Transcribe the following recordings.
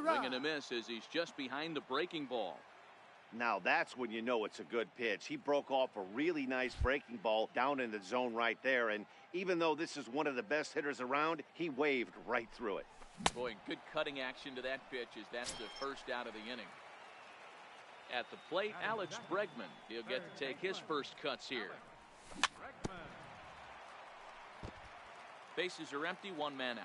Swing and a miss as he's just behind the breaking ball. Now that's when you know it's a good pitch. He broke off a really nice breaking ball down in the zone right there. And even though this is one of the best hitters around, he waved right through it. Boy, good cutting action to that pitch as that's the first out of the inning. At the plate, Alex Bregman. He'll get to take his first cuts here. Bases are empty, one man out.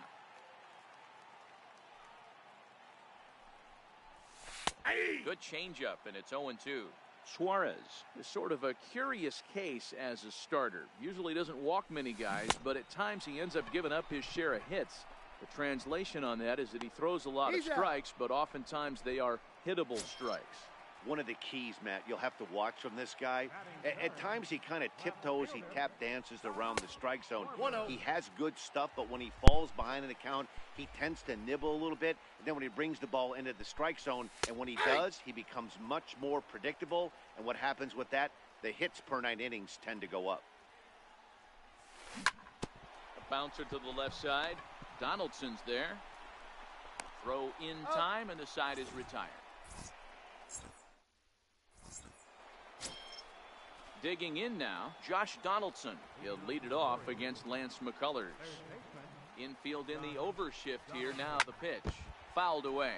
Good changeup, and it's 0-2. Suarez is sort of a curious case as a starter. Usually doesn't walk many guys, but at times he ends up giving up his share of hits. The translation on that is that he throws a lot of strikes, but oftentimes they are hittable strikes. One of the keys, Matt, you'll have to watch from this guy. At times he kind of tiptoes, he tap dances around the strike zone. He has good stuff, but when he falls behind in the count, he tends to nibble a little bit. And then when he brings the ball into the strike zone, and when he does, he becomes much more predictable. And what happens with that? The hits per 9 innings tend to go up. A bouncer to the left side. Donaldson's there. Throw in time, and the side is retired. Digging in now, Josh Donaldson. He'll lead it off against Lance McCullers. Infield in the overshift here. Now the pitch. Fouled away.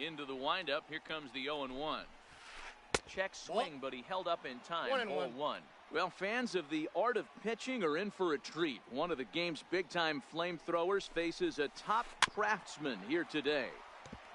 Into the windup. Here comes the 0-1. Check swing, but he held up in time. 0-1. Well, fans of the art of pitching are in for a treat. One of the game's big-time flamethrowers faces a top craftsman here today.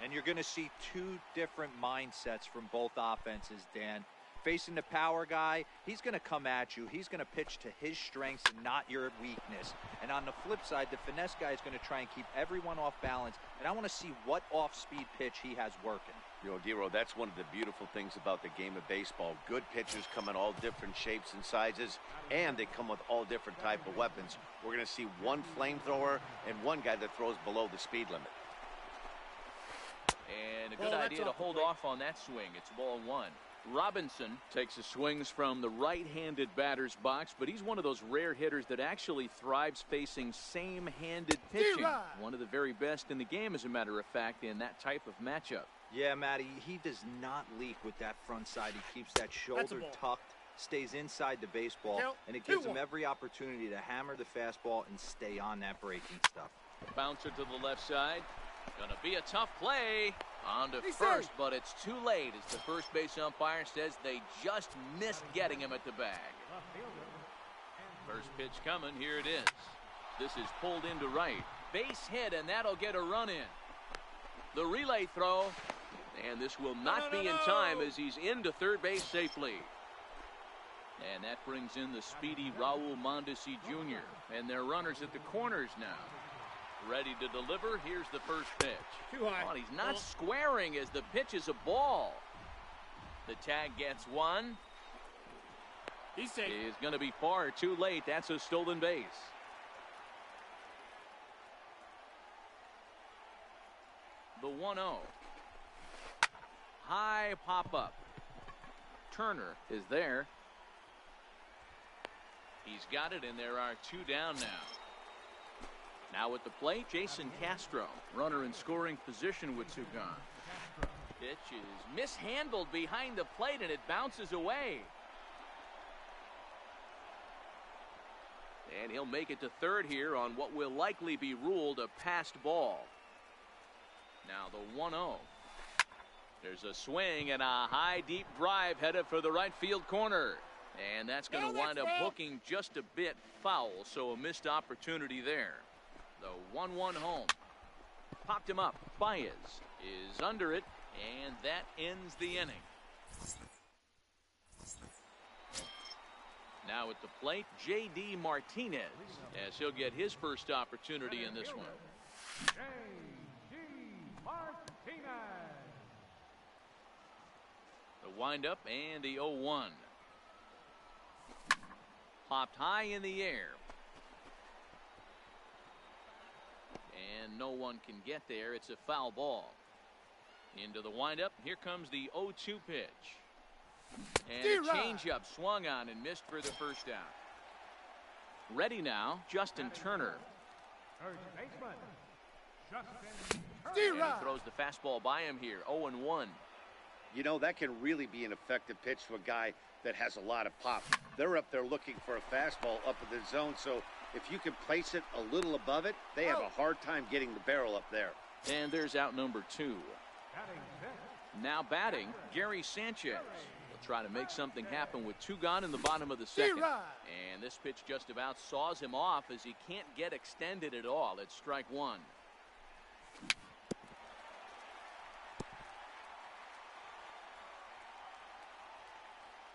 And you're going to see two different mindsets from both offenses, Dan. Facing the power guy, he's going to come at you. He's going to pitch to his strengths and not your weakness. And on the flip side, the finesse guy is going to try and keep everyone off balance. And I want to see what off-speed pitch he has working. You know, Dero, that's one of the beautiful things about the game of baseball. Good pitchers come in all different shapes and sizes, and they come with all different type of weapons. We're going to see one flamethrower and one guy that throws below the speed limit. And a good idea to hold off on that swing. It's ball 1. Robinson takes his swings from the right-handed batter's box, but he's one of those rare hitters that actually thrives facing same-handed pitching. One of the very best in the game, as a matter of fact, in that type of matchup. Yeah, Matty, he does not leak with that front side. He keeps that shoulder tucked, stays inside the baseball, and it gives him every opportunity to hammer the fastball and stay on that breaking stuff. Bouncer to the left side. Gonna be a tough play. On to first, but it's too late as the first base umpire says they just missed getting him at the bag. First pitch coming. Here it is. This is pulled into right. Base hit, and that'll get a run in. The relay throw, and this will not be in time as he's into third base safely. And that brings in the speedy Raul Mondesi Jr. And their runners at the corners now. Ready to deliver. Here's the first pitch. Too high. Oh, he's not squaring as the pitch is a ball. The tag gets one. He's safe. Is going to be far too late. That's a stolen base. The 1-0. High pop-up. Turner is there. He's got it, and there are two down now. Now at the plate, Jason Castro. Runner in scoring position with two gone. Pitch is mishandled behind the plate, and it bounces away. And he'll make it to third here on what will likely be ruled a passed ball. Now the 1-0. There's a swing and a high deep drive headed for the right field corner. And that's going to wind up hooking just a bit foul, so a missed opportunity there. The 1-1 home. Popped him up. Baez is under it, and that ends the inning. Now at the plate, J.D. Martinez, as he'll get his first opportunity in this one. J.D. Martinez. The windup and the 0-1. Popped high in the air. And no one can get there. It's a foul ball. Into the windup. Here comes the 0-2 pitch. And a changeup swung on and missed for the first out. Ready now, Justin Turner. First baseman, Justin And he Turner. throws the fastball by him here, 0-1. You know, that can really be an effective pitch to a guy that has a lot of pop. They're up there looking for a fastball up in the zone, so if you can place it a little above it, they have a hard time getting the barrel up there. And there's out number 2. Batting fifth, Now batting, Gary Sanchez. He'll try to make something happen with 2 gone in the bottom of the second. And this pitch just about saws him off as he can't get extended at all. It's strike 1.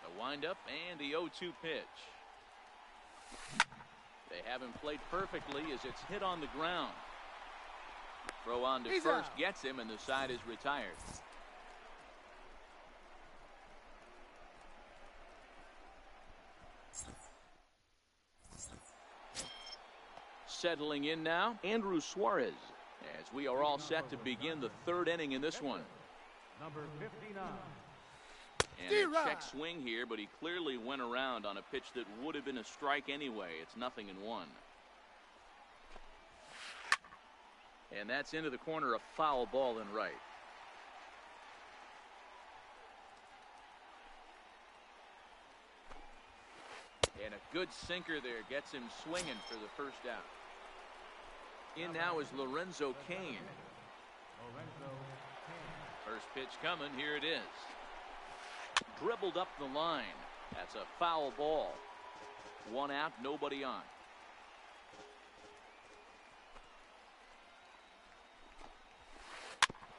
The windup and the 0-2 pitch. They have him played perfectly as it's hit on the ground. Throw on to first gets him, and the side is retired. Settling in now, Andrew Suarez, as we are all set to begin the 3rd inning in this one. number 59. And a check swing here, but he clearly went around on a pitch that would have been a strike anyway. It's 0-1. And that's into the corner, a foul ball in right. And a good sinker there gets him swinging for the first out. In now is Lorenzo Cain. Lorenzo Cain. First pitch coming. Here it is. Dribbled up the line. That's a foul ball. 1 out, nobody on.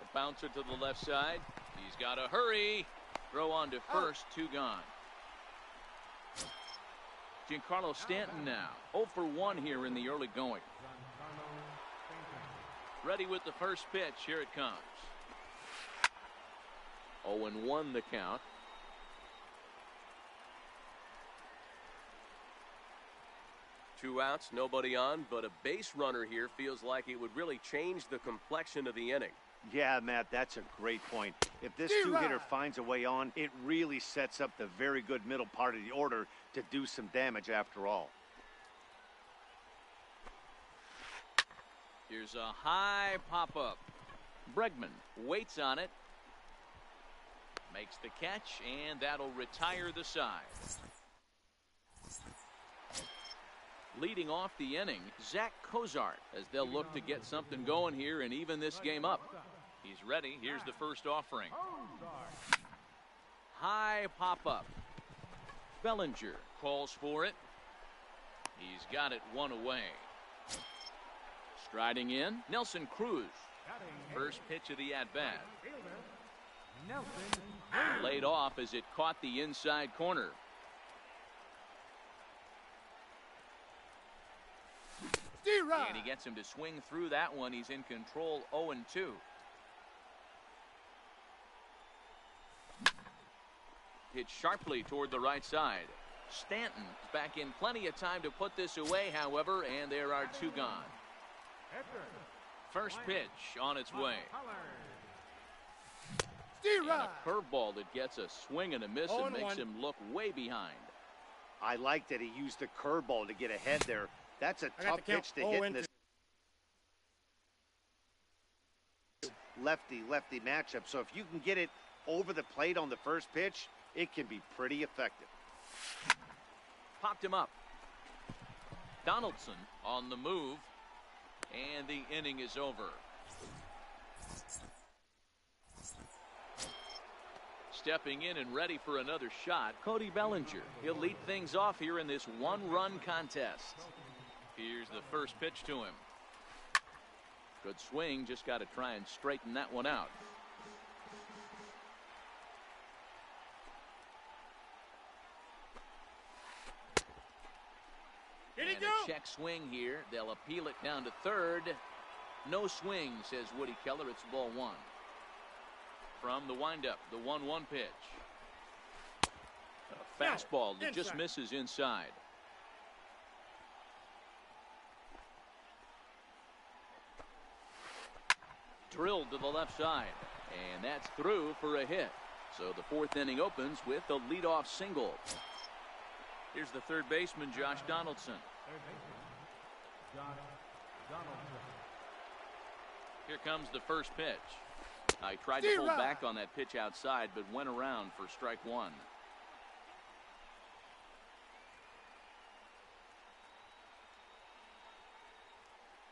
The bouncer to the left side. He's got to hurry. Throw on to first, 2 gone. Giancarlo Stanton now. 0 for 1 here in the early going. Ready with the first pitch. Here it comes. 0-1 the count. Two outs, nobody on, but a base runner here feels like it would really change the complexion of the inning. Yeah, Matt, that's a great point. If this 2-hitter finds a way on, it really sets up the very good middle part of the order to do some damage after all. Here's a high pop-up. Bregman waits on it. Makes the catch, and that'll retire the side. Leading off the inning, Zach Cozart, as they'll look to get something going here and even this game up. He's ready. Here's the first offering. High pop-up. Bellinger calls for it. He's got it 1 away. Striding in, Nelson Cruz. First pitch of the at-bat. Laid off as it caught the inside corner. And he gets him to swing through that one. He's in control, 0-2. Hit sharply toward the right side. Stanton back in plenty of time to put this away, however, and there are 2 gone. First pitch on its way. And a curveball that gets a swing and a miss and makes him look way behind. I like that he used the curveball to get ahead there. That's a tough pitch to hit in this lefty-lefty matchup. So if you can get it over the plate on the first pitch, it can be pretty effective. Popped him up. Donaldson on the move, and the inning is over. Stepping in and ready for another shot, Cody Bellinger. He'll lead things off here in this 1-run contest. Here's the first pitch to him. Good swing, just got to try and straighten that one out. And a check swing here. They'll appeal it down to third. No swing, says Woody Keller. It's ball 1. From the windup, the 1-1 pitch. A fastball that just misses inside. Drilled to the left side, and that's through for a hit. So the 4th inning opens with a leadoff single. Here's the third baseman, Josh Donaldson. Third baseman, Josh Donaldson. Here comes the first pitch. I tried to pull back on that pitch outside, but went around for strike one.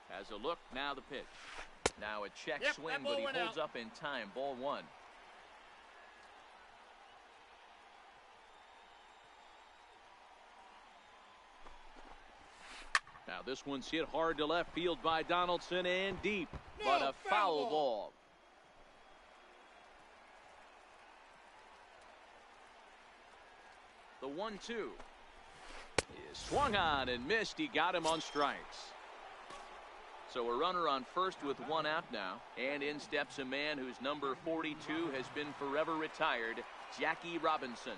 Has a look, now the pitch. Now a check swing, but he holds up in time. Ball one. Now this one's hit hard to left field by Donaldson and deep, but a foul ball. The 1-2 is swung on and missed. He got him on strikes. So a runner on first with one out now, and in steps a man whose number 42 has been forever retired, Jackie Robinson.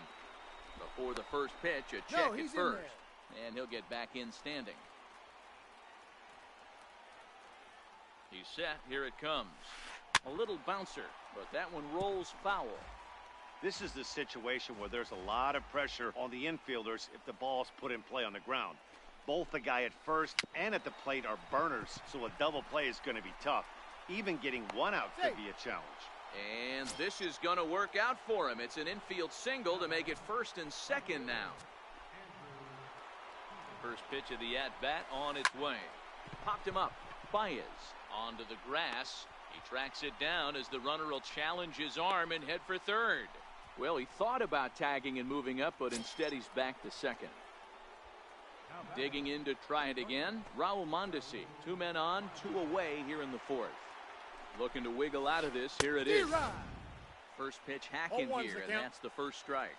Before the first pitch, a check at first, and he'll get back in standing. He's set. Here it comes. A little bouncer, but that one rolls foul. This is the situation where there's a lot of pressure on the infielders if the ball's put in play on the ground. Both the guy at first and at the plate are burners, so a double play is going to be tough. Even getting one out could be a challenge. And this is going to work out for him. It's an infield single to make it first and second now. First pitch of the at-bat on its way. Popped him up. Baez onto the grass. He tracks it down as the runner will challenge his arm and head for third. Well, he thought about tagging and moving up, but instead he's back to second. Digging in to try it again, Raul Mondesi. 2 men on, 2 away here in the fourth. Looking to wiggle out of this. Here it is. First pitch hacking here, and that's the first strike.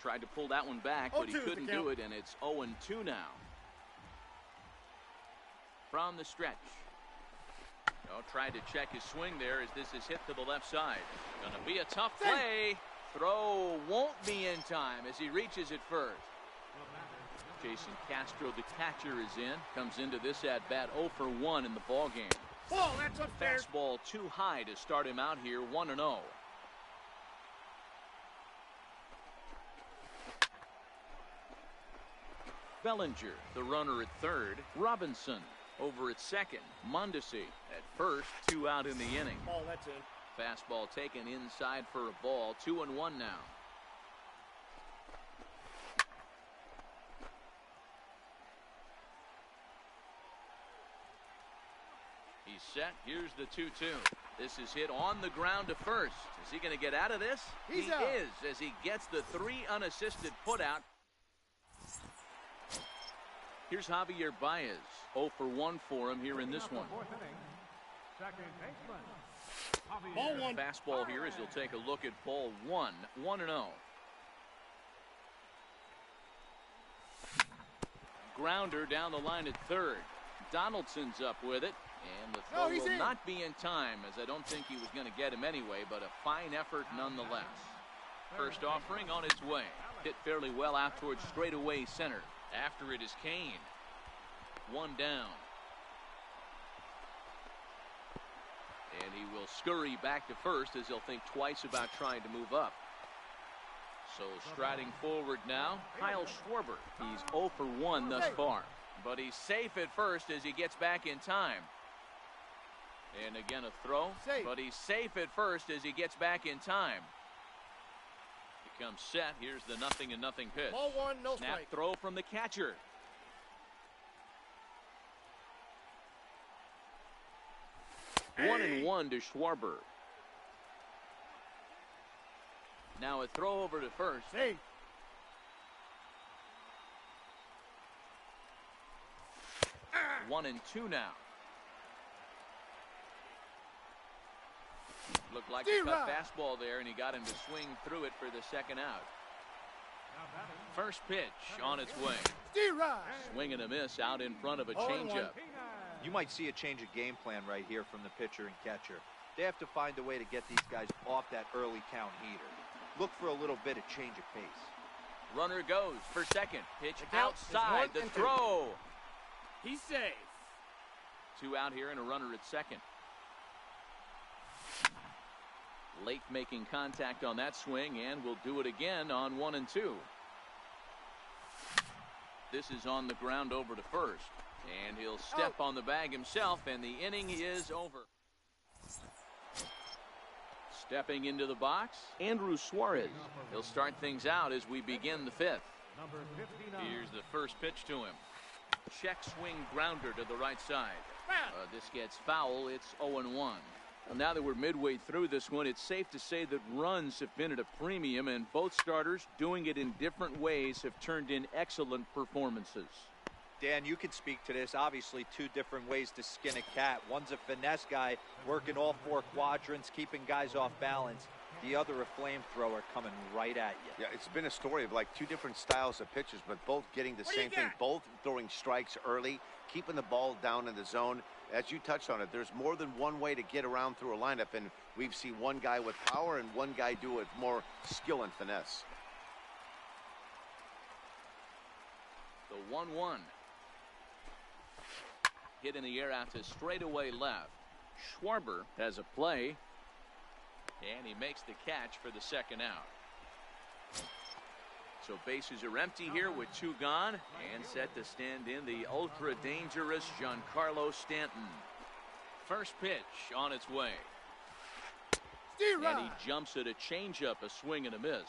Tried to pull that one back, but he couldn't do it, and it's 0-2 now. From the stretch. Tried to check his swing there as this is hit to the left side. Gonna be a tough play. Throw won't be in time as he reaches it first. Jason Castro, the catcher, is in. Comes into this at-bat 0 for 1 in the ballgame. Oh, that's unfair. Fastball too high to start him out here, 1-0. Bellinger, the runner at third. Robinson over at second. Mondesi at first. 2 out in the inning. Oh, that's in. Fastball taken inside for a ball. 2-1 now. He's set. Here's the 2-2. This is hit on the ground to first. Is he going to get out of this? He out. Is as he gets the 3 unassisted putout. Here's Javier Baez. 0 for 1 for him here in this one. Second baseman, Ball one. Fastball here as he'll take a look at ball 1. 1-0. Grounder down the line at third. Donaldson's up with it. And the throw will not be in time, as I don't think he was going to get him anyway, but a fine effort nonetheless. First offering on its way. Hit fairly well out towards straightaway center. After it is Kane. 1 down. And he will scurry back to first as he'll think twice about trying to move up. So striding forward now, Kyle Schwarber. He's 0 for 1 thus far. But he's safe at first as he gets back in time. And again a throw. But he's safe at first as he gets back in time. He comes set. Here's the 0-0 pitch. Ball 1, no Snap strike. throw from the catcher. Hey. 1-1 to Schwarber. Now a throw over to first. Hey. Ah. 1-2 now. Looked like a cut fastball there, and he got him to swing through it for the second out. First pitch on its way. Swing and a miss out in front of a changeup. You might see a change of game plan right here from the pitcher and catcher. They have to find a way to get these guys off that early count heater. Look for a little bit of change of pace. Runner goes for second. Pitch outside the throw. He's safe. 2 out here and a runner at second. Late making contact on that swing, and will do it again on 1-2. This is on the ground over to first. And he'll step on the bag himself, and the inning is over. Stepping into the box, Andrew Suarez. He'll start things out as we begin the fifth. Number 59. Here's the first pitch to him. Check swing grounder to the right side. This gets foul. It's 0-1. Well, now that we're midway through this one, it's safe to say that runs have been at a premium, and both starters, doing it in different ways, have turned in excellent performances. Dan, you can speak to this. Obviously, two different ways to skin a cat. One's a finesse guy, working all four quadrants, keeping guys off balance. The other, a flamethrower coming right at you. Yeah, it's been a story of like two different styles of pitchers, but both getting the same thing. Both throwing strikes early, keeping the ball down in the zone. As you touched on it, there's more than one way to get around through a lineup, and we've seen one guy with power and one guy do it with more skill and finesse. The 1-1. Hit in the air out to straightaway left. Schwarber has a play, and he makes the catch for the second out. So bases are empty here with two gone, and set to stand in the ultra-dangerous Giancarlo Stanton. First pitch on its way. And he jumps at a changeup, a swing and a miss.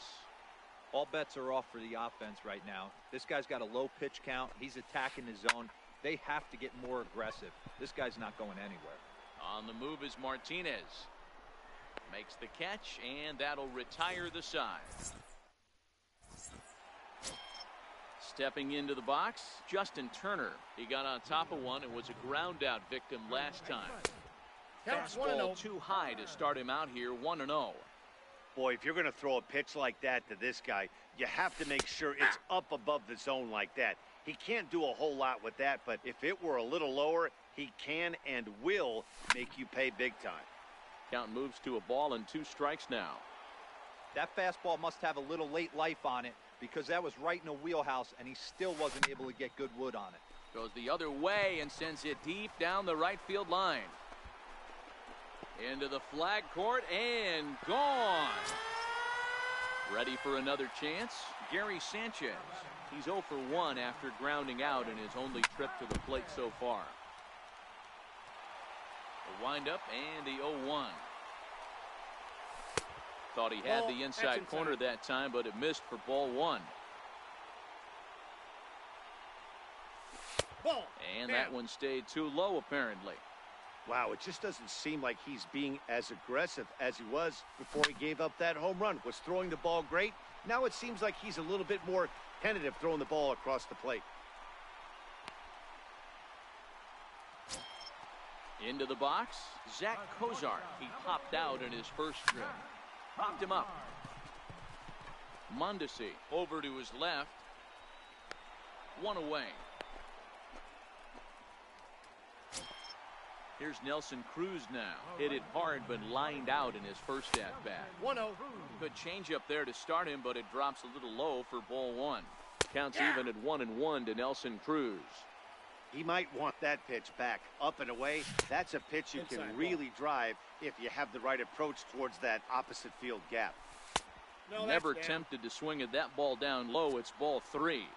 All bets are off for the offense right now. This guy's got a low pitch count. He's attacking the zone. They have to get more aggressive. This guy's not going anywhere. On the move is Martinez. Makes the catch, and that'll retire the side. Stepping into the box, Justin Turner. He got on top of one and was a ground out victim last time. Fastball too high to start him out here, 1-0. Boy, if you're going to throw a pitch like that to this guy, you have to make sure it's up above the zone like that. He can't do a whole lot with that, but if it were a little lower, he can and will make you pay big time. Count moves to a ball and 2 strikes now. That fastball must have a little late life on it, because that was right in a wheelhouse, and he still wasn't able to get good wood on it. Goes the other way and sends it deep down the right field line. Into the flag court and gone. Ready for another chance? Gary Sanchez. He's 0 for 1 after grounding out in his only trip to the plate so far. The windup and the 0-1. Thought he had the inside corner that time, but it missed for ball 1. And that one stayed too low, apparently. Wow, it just doesn't seem like he's being as aggressive as he was before he gave up that home run. Was throwing the ball great. Now it seems like he's a little bit more tentative throwing the ball across the plate. Into the box, Zach Kozar. He popped out in his first trip. Popped him up. Mondesi over to his left. 1 away. Here's Nelson Cruz now. Hit it hard, but lined out in his first at-bat. 1-0. Good changeup there to start him, but it drops a little low for ball 1. Counts even at 1-1 to Nelson Cruz. He might want that pitch back, up and away. That's a pitch you can really drive if you have the right approach towards that opposite field gap. Never tempted to swing at that ball down low. It's ball 3.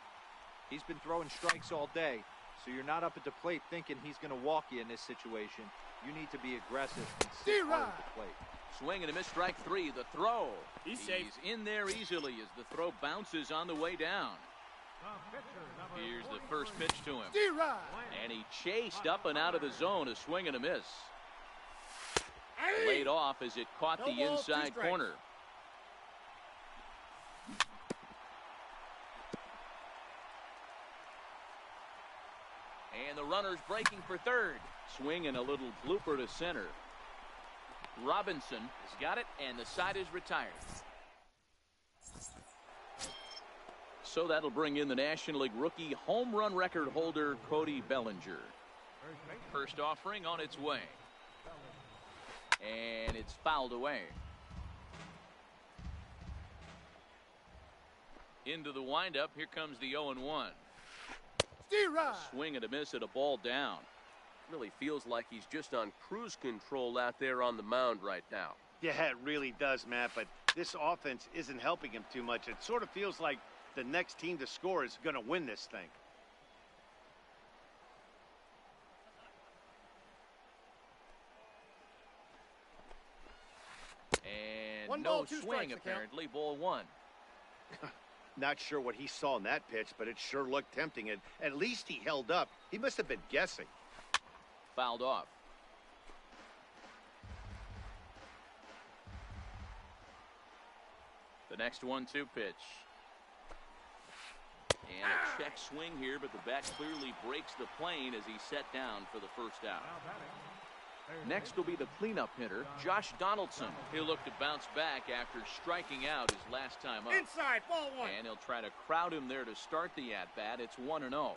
He's been throwing strikes all day, so you're not up at the plate thinking he's going to walk you in this situation. You need to be aggressive and sit hard at the plate. Swing and a miss, strike 3. The throw. He's safe. In there easily as the throw bounces on the way down. Here's the first pitch to him. And he chased up and out of the zone. A swing and a miss. Laid off as it caught the inside corner. And the runner's breaking for third. Swing and a little blooper to center. Robinson has got it, and the side is retired. So that'll bring in the National League rookie home run record holder, Cody Bellinger. First offering on its way. And it's fouled away. Into the windup. Here comes the 0-1. Swing and a miss at a ball down. Really feels like he's just on cruise control out there on the mound right now. Yeah, it really does, Matt, but this offense isn't helping him too much. It sort of feels like the next team to score is going to win this thing. No swing, apparently. Ball one. Not sure what he saw in that pitch, but it sure looked tempting. And at least he held up. He must have been guessing. Fouled off. The next 1-2 pitch. And a check swing here, but the bat clearly breaks the plane as he's set down for the first out. Next will be the cleanup hitter, Josh Donaldson. He'll look to bounce back after striking out his last time up. Inside, ball one. And he'll try to crowd him there to start the at-bat. It's 1-0.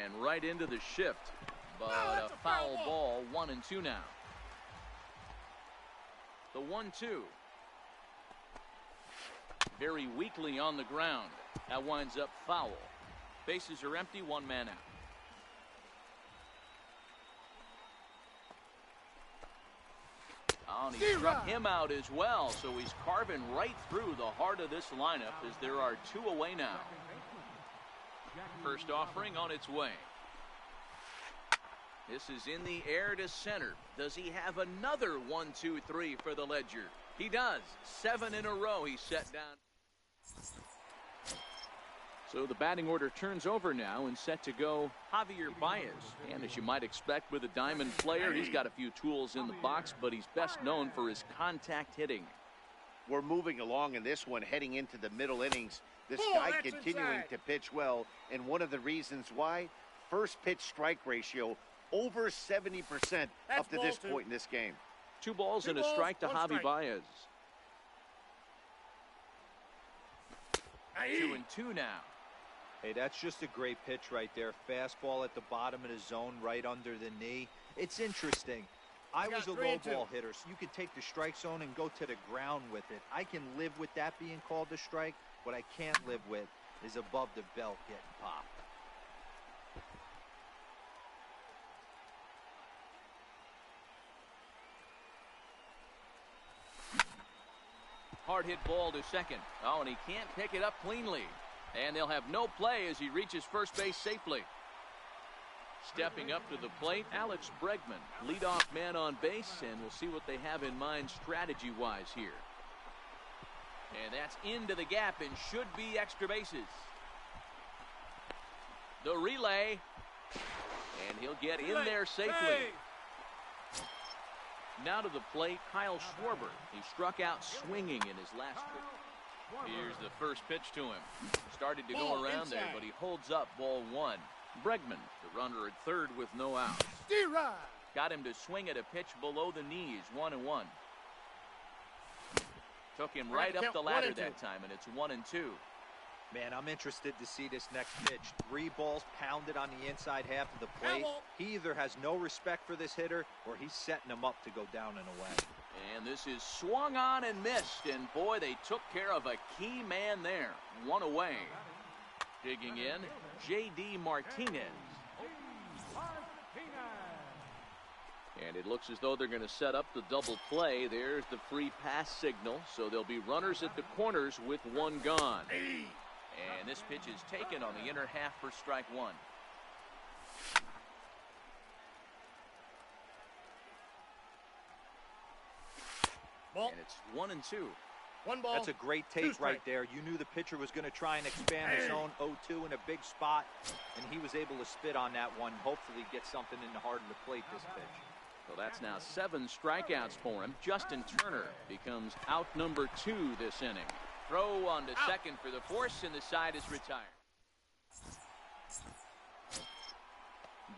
And right into the shift. But a foul ball, 1-2 now. The 1-2. Very weakly on the ground. That winds up foul. Bases are empty, one man out. Oh, and he struck him out as well, so he's carving right through the heart of this lineup as there are two away now. First offering on its way. This is in the air to center. Does he have another 1-2-3 for the Ledger? He does. 7 in a row he's set down. So the batting order turns over now and set to go Javier Baez. And as you might expect with a diamond player, he's got a few tools in the box, but he's best known for his contact hitting. We're moving along in this one, heading into the middle innings. This guy continuing to pitch well, and one of the reasons why, first pitch strike ratio over 70% up to this point in this game. 2 balls and a strike to Javi Baez. 2-2 now. Hey, that's just a great pitch right there. Fastball at the bottom of the zone, right under the knee. It's interesting. I was a low ball hitter, so you could take the strike zone and go to the ground with it. I can live with that being called a strike. What I can't live with is above the belt getting popped. Hard hit ball to second. Oh, and he can't pick it up cleanly. And they'll have no play as he reaches first base safely. Stepping up to the plate, Alex Bregman, leadoff man on base, and we'll see what they have in mind strategy-wise here. And that's into the gap and should be extra bases. The relay, and he'll get in there safely. Now to the plate, Kyle Schwarber. He struck out swinging in his last pitch. Here's the first pitch to him. Started to go around there, but he holds up ball one. Bregman, the runner at third with no outs. Got him to swing at a pitch below the knees, 1-1. Took him right up the ladder that time, and it's 1-2. Man, I'm interested to see this next pitch. 3 balls pounded on the inside half of the plate. He either has no respect for this hitter, or he's setting him up to go down and away. And this is swung on and missed, and boy, they took care of a key man there. 1 away. Digging in, J.D. Martinez. And it looks as though they're going to set up the double play. There's the free pass signal, so there'll be runners at the corners with 1 gone. And this pitch is taken on the inner half for strike 1. And it's 1-2. 1 ball. That's a great take right there. You knew the pitcher was going to try and expand his own 0-2 in a big spot, and he was able to spit on that one. Hopefully get something in the heart of the plate this pitch. So that's now 7 strikeouts for him. Justin Turner becomes out number 2 this inning. Throw on to second for the force, and the side is retired.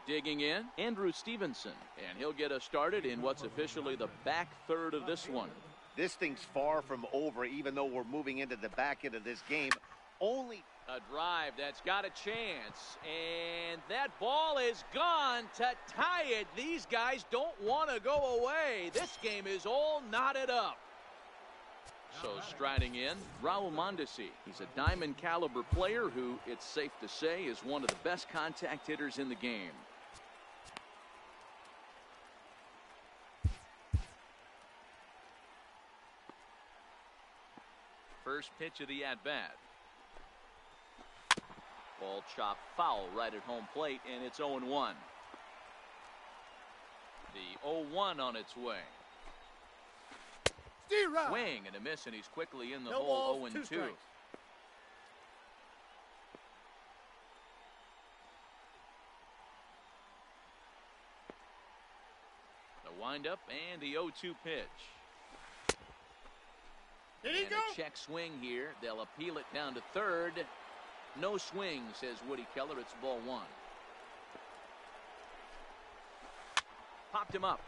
Digging in, Andrew Stevenson, and he'll get us started in what's officially the back third of this one. This thing's far from over, even though we're moving into the back end of this game. Only a drive that's got a chance, and that ball is gone to tie it. These guys don't want to go away. This game is all knotted up. So striding in, Raul Mondesi. He's a diamond caliber player who, it's safe to say, is one of the best contact hitters in the game. First pitch of the at-bat. Ball chopped foul right at home plate, and it's 0-1. The 0-1 on its way. Swing and a miss, and he's quickly in the hole. 0-2. The windup and the 0-2 pitch. Did he and go? A check swing here. They'll appeal it down to third. No swing, says Woody Keller. It's ball one. Popped him up.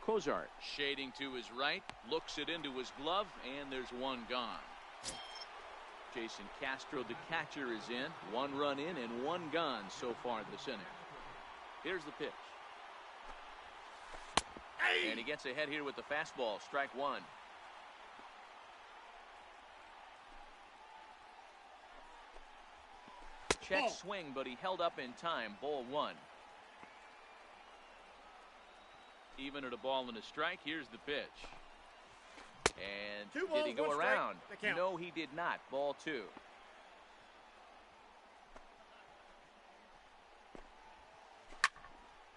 Cozart shading to his right, looks it into his glove, and there's one gone. Jason Castro, the catcher, is in. One run in and one gone so far this inning. Here's the pitch. Hey! And he gets ahead here with the fastball. Strike one. Check Ball. swing, but he held up in time. Ball one. Even at a ball and a strike. Here's the pitch. And Two did balls, he go one strike. around? The count. No, he did not. Ball two.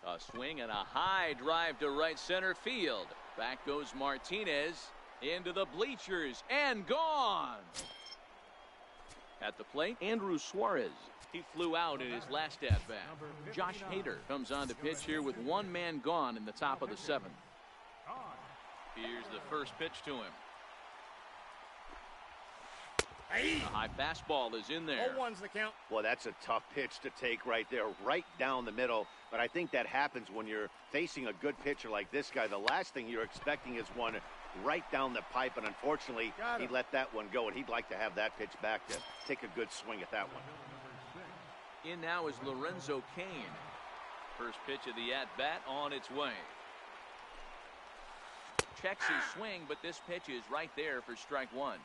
A swing and a high drive to right center field. Back goes Martinez into the bleachers and gone. At the plate, Andrew Suarez. He flew out in his last at-bat. Josh Hader comes on to pitch here with one man gone in the top of the seventh. Here's the first pitch to him. Hey! A high fastball is in there. 0-1's the count. Well, that's a tough pitch to take right there, right down the middle. But I think that happens when you're facing a good pitcher like this guy. The last thing you're expecting is one right down the pipe, and unfortunately, he let that one go, and he'd like to have that pitch back to take a good swing at that one. In now is Lorenzo Cain. First pitch of the at-bat on its way. Checks his swing, but this pitch is right there for strike one.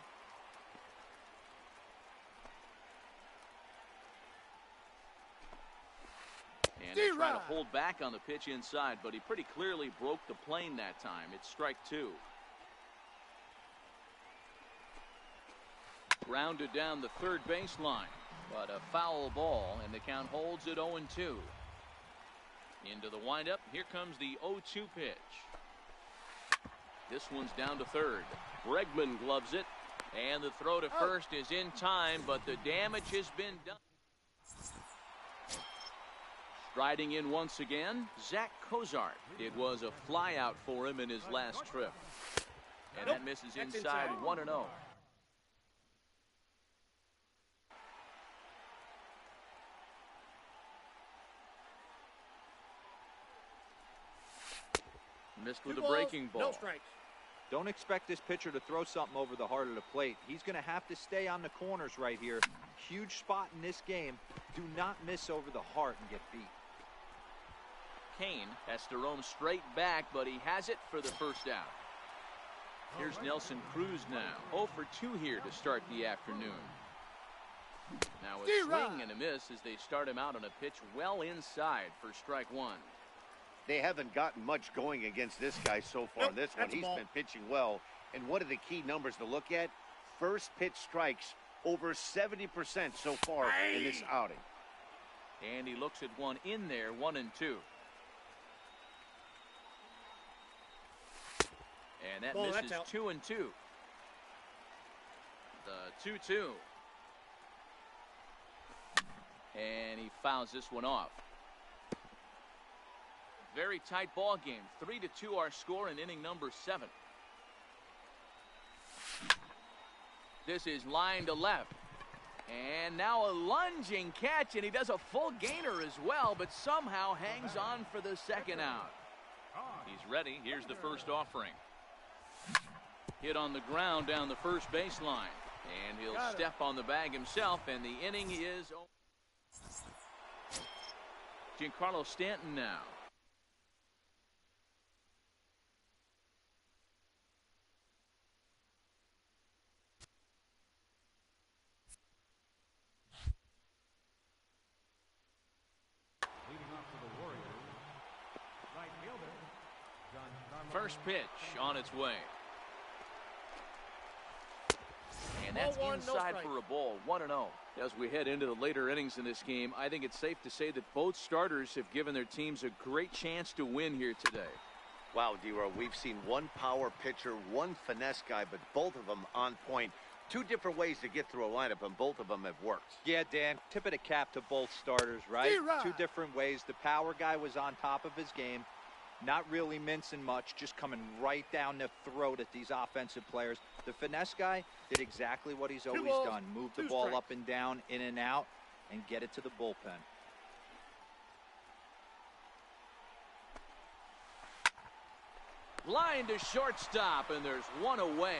And he tried to hold back on the pitch inside, but he pretty clearly broke the plane that time. It's strike two. Grounded down the third baseline, but a foul ball, and the count holds at 0-2. Into the windup. Here comes the 0-2 pitch. This one's down to third. Bregman gloves it, and the throw to first is in time, but the damage has been done. Striding in once again, Zach Cozart. It was a flyout for him in his last trip. And that misses inside 1-0. Missed with a breaking ball. No strikes. Don't expect this pitcher to throw something over the heart of the plate. He's going to have to stay on the corners right here. Huge spot in this game. Do not miss over the heart and get beat. Cain has to roam straight back, but he has it for the first out. Here's Nelson Cruz now. 0 for 2 here to start the afternoon. Now a swing and a miss as they start him out on a pitch well inside for strike one. They haven't gotten much going against this guy so far in this one. He's been pitching well. And what are the key numbers to look at? First pitch strikes, over 70% so far in this outing. And he looks at one in there, 1-2. And that misses 2-2. The 2-2. And he fouls this one off. Very tight ball game. 3-2 our score in inning number 7. This is line to left. And now a lunging catch, and he does a full gainer as well, but somehow hangs on for the second out. He's ready. Here's the first offering. Hit on the ground down the first baseline. And he'll step on the bag himself, and the inning is over. Giancarlo Stanton now. First pitch on its way. And And that's 0-1, no inside strike. for a ball, 1-0. As we head into the later innings in this game, I think it's safe to say that both starters have given their teams a great chance to win here today. Wow, D-Row, we've seen one power pitcher, one finesse guy, but both of them on point. Two different ways to get through a lineup, and both of them have worked. Yeah, Dan, tip of the cap to both starters, right? D-Rod. Two different ways. The power guy was on top of his game, not really mincing much, just coming right down the throat at these offensive players. The finesse guy did exactly what he's always balls, done. Move the 2 ball strikes. up and down, in and out, and get it to the bullpen. Line to shortstop, and there's one away.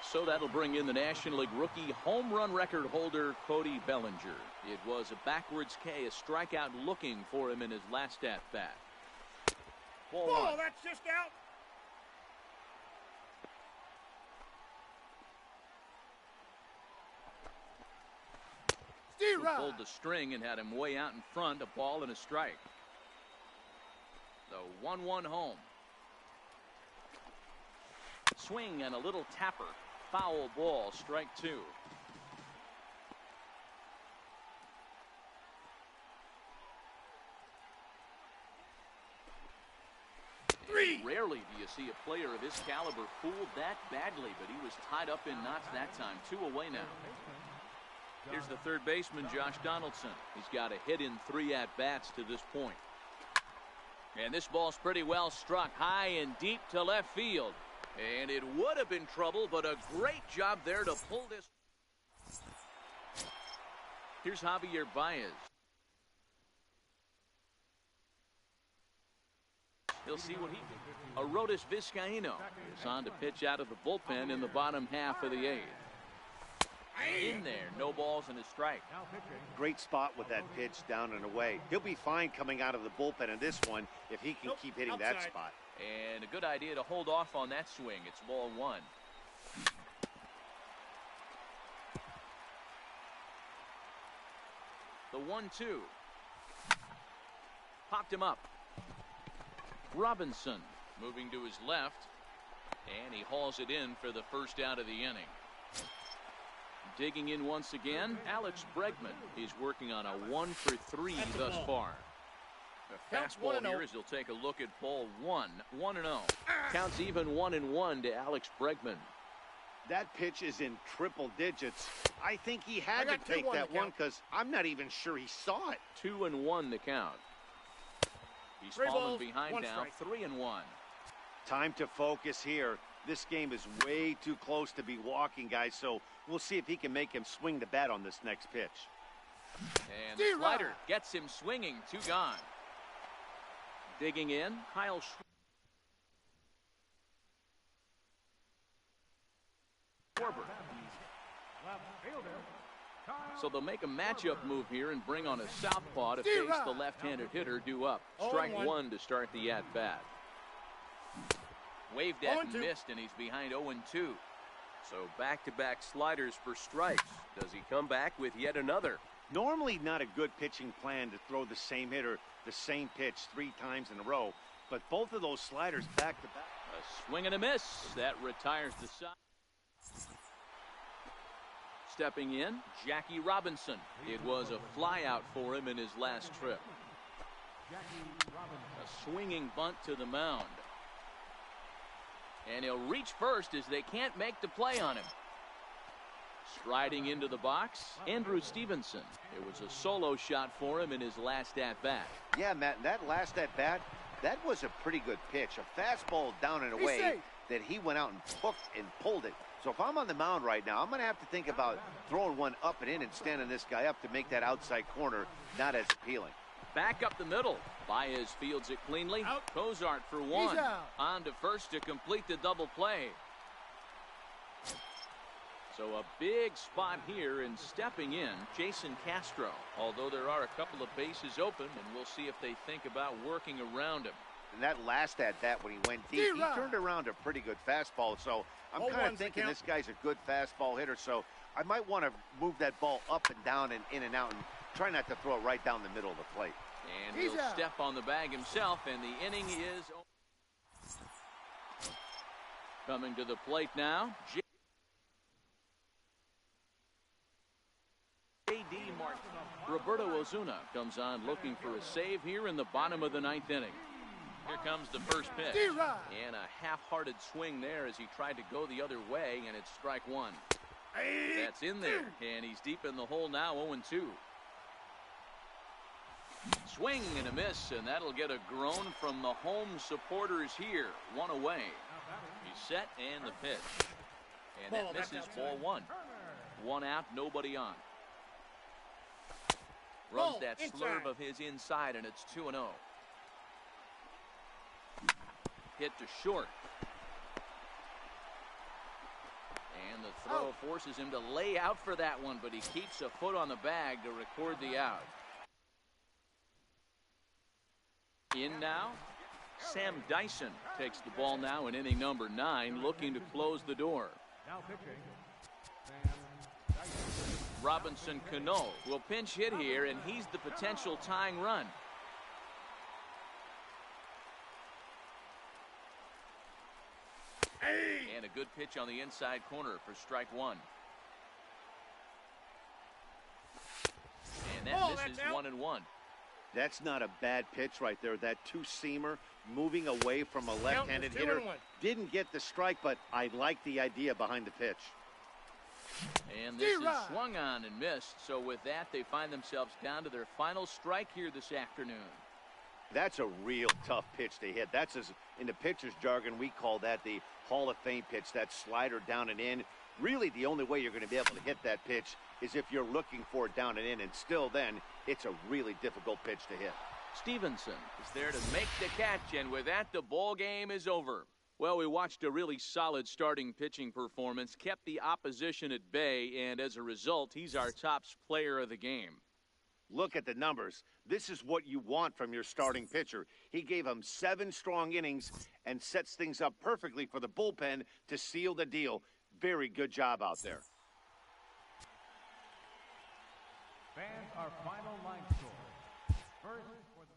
So that'll bring in the National League rookie home run record holder, Cody Bellinger. It was a backwards K, a strikeout looking for him in his last at-bat. Ball Ball, one. that's just out. He D-Rod. pulled the string and had him way out in front, a ball and a strike. The 1-1 home. Swing and a little tapper. Foul ball, strike 2. Three. Rarely do you see a player of his caliber fooled that badly, but he was tied up in knots that time. 2 away now. Here's the third baseman, Josh Donaldson. He's got a hit in 3 at-bats to this point. And this ball's pretty well struck high and deep to left field. And it would have been trouble, but a great job there to pull this. Here's Javier Baez. He'll see what he can. Arodys Vizcaíno is on to pitch out of the bullpen in the bottom half of the 8th. In there, no balls and a strike. Now pitching. Great spot with that pitch down and away. He'll be fine coming out of the bullpen in this one if he can Nope, keep hitting that outside. spot. And a good idea to hold off on that swing. It's ball 1. The 1-2. Popped him up. Robinson moving to his left. And he hauls it in for the first out of the inning. Digging in once again, Alex Bregman. He's working on a 1 for 3 That's a thus ball. far. A Counts fastball 1-0. here as he'll take a look at ball 1. 1-0. Counts even 1-1 to Alex Bregman. That pitch is in triple digits. I think he I had to got take 2-1 that to one count. because I'm not even sure he saw it. 2-1 the count. He's 3 fallen balls, behind 1 now. strike. 3-1. Time to focus here. This game is way too close to be walking, guys, so we'll see if he can make him swing the bat on this next pitch. And the D-Rod. slider gets him swinging. 2 gone. Digging in, Kyle Schwarber. Left fielder. Kyle. So they'll make a matchup move here and bring on a southpaw to face D-Rod. the left-handed hitter due up. 0-1. Strike 1 to start the at-bat. Waved at and 0-2. missed, and he's behind 0-2. So back-to-back sliders for strikes. Does he come back with yet another? Normally not a good pitching plan to throw the same hitter the same pitch 3 times in a row, but both of those sliders back-to-back. A swing and a miss. That retires the side. Stepping in, Jackie Robinson. It was a flyout for him in his last trip. Jackie Robinson. A swinging bunt to the mound. And he'll reach first as they can't make the play on him. Striding into the box, Andrew Stevenson. It was a solo shot for him in his last at-bat. Yeah, Matt, that last at-bat, that was a pretty good pitch. A fastball down and He's away safe. that he went out and hooked and pulled it. So if I'm on the mound right now, I'm going to have to think about throwing one up and in and standing this guy up to make that outside corner not as appealing. Back up the middle. Baez fields it cleanly. Out. Cozart for 1. He's out. On to first to complete the double play. So a big spot here, and stepping in, Jason Castro. Although there are a couple of bases open, and we'll see if they think about working around him. And that last at-bat when he went deep, he D-Rod. turned around a pretty good fastball. So I'm 0-1's kind the of thinking count. this guy's a good fastball hitter. So I might want to move that ball up and down and in and out and try not to throw it right down the middle of the plate. And He's he'll out. step on the bag himself, and the inning is coming to the plate now. Roberto Ozuna comes on looking for a save here in the bottom of the ninth inning. Here comes the first pitch. And a half-hearted swing there as he tried to go the other way, and it's strike one. That's in there, and he's deep in the hole now, 0-2. Swing and a miss, and that'll get a groan from the home supporters here. One away. He's set, and the pitch. And that misses, ball one. One out, nobody on. Runs that slurve of his inside, and it's 2-0. Hit to short. And the throw forces him to lay out for that one, but he keeps a foot on the bag to record the out. In now, Sam Dyson takes the ball now in inning number 9, looking to close the door. Now pitching, Sam Dyson. Robinson Cano will pinch hit here, and he's the potential tying run. And a good pitch on the inside corner for strike one. And that misses 1-1. That's not a bad pitch right there. That two-seamer moving away from a left-handed hitter. Didn't get the strike, but I like the idea behind the pitch. And this is swung on and missed. So with that, they find themselves down to their final strike here this afternoon. That's a real tough pitch to hit. That's, as in the pitcher's jargon, we call that the Hall of Fame pitch, that slider down and in. Really, the only way you're going to be able to hit that pitch is if you're looking for it down and in, and still then, it's a really difficult pitch to hit. Stevenson is there to make the catch, and with that, the ball game is over. Well, we watched a really solid starting pitching performance, kept the opposition at bay, and as a result, he's our top player of the game. Look at the numbers. This is what you want from your starting pitcher. He gave him 7 strong innings and sets things up perfectly for the bullpen to seal the deal. Very good job out there. Fans, our final line score. First for the